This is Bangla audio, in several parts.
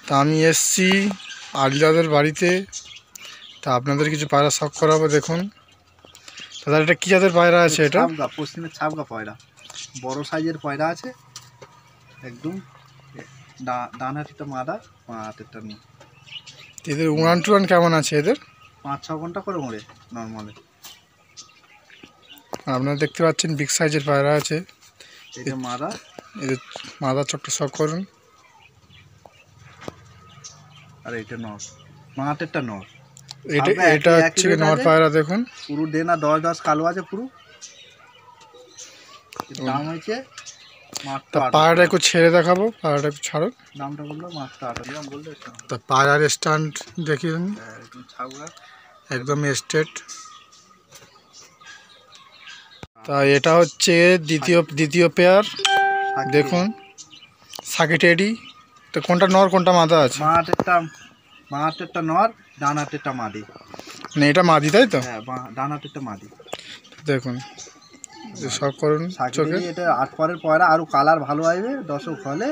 তা আমি এসছি আলিদাদের বাড়িতে। তা আপনাদের কিছু পায়রা শখ করাবো। দেখুন দাদা, এটা কী জাতের পায়রা আছে? এটা পশ্চিমের ছাপগা পায়রা, বড় সাইজের পায়রা আছে একদম। ডান হাতিটা মাদা, মা হাতেরটা নেই। এদের উড়ান টুড়ান কেমন আছে? এদের 5-6 ঘন্টা করে ওড়ে নর্মালে। আপনারা দেখতে পাচ্ছেন বিগ সাইজের পায়রা আছে। এটা মাদা, এদের মাদা চকটা শখ করুন। আর এটা নর, মা হাতেরটা নর। এটা হচ্ছে নর পায়রা। দেখুন পুরো ডেনা 10 কালো আছে পুরো। দাম হয়েছে মাত্র। তা পায়রাটা একটু ছেড়ে দেখাবো, পায়রাটা একটু ছাড়ুন। দামটা বললো মাত্র 8 বললে। তা পায়রার স্ট্যান্ড দেখিয়ে দিন, ছাগলা একদম স্ট্রেট। তা এটা হচ্ছে দ্বিতীয় পেয়ার। দেখুন সাকিটেডি। তো কোনটা নর কোনটা মাদা আছে? মা হাতেরটা নর, ডান হাতেরটা মাদি। মানে এটা মাদি, তাই তো? হ্যাঁ, ডান হাতেরটা মাদি। দেখুন সব করুন চোখে। এটা 8 পরের পয়রা, আরও কালার ভালো আসবে। দর্শক হলে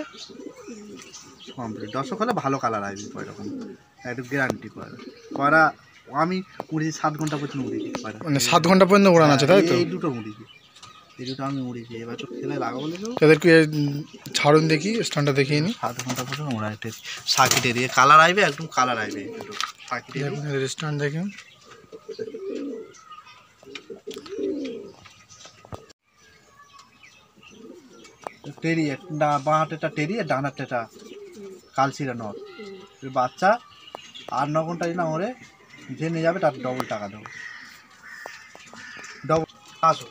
কমপ্লিট, দর্শক হলে ভালো কালার আসবে পয়রা, একটু গ্যারান্টি পয়রা। আমি উড়েছি 7 ঘন্টা পর্যন্ত উড়েছি পয়রা। মানে 7 ঘন্টা পর্যন্ত উড়ান আছে, তাই তো? এই দুটো উড়েছি, এই দুটো আমি উড়েছি। এবার তো খেলে লাগাবো বলে এদেরকে ছাড়ুন দেখি, স্ট্যান্ডটা দেখিয়ে নিই। 7 ঘন্টা পর্যন্ত উড়াইতে সাকিটের কালার আসবে, একদম কালার আসবে। এই দুটো সাকিটের স্ট্যান্ড দেখুন। টেরি, বাঁ হাতেরটা টেরি আর ডান হাতেরটা কালচিরা নর। বাচ্চা 8-9 ঘন্টা না ওরে যে নিয়ে যাবে তার ডবল টাকা দেবো। ডবল আসো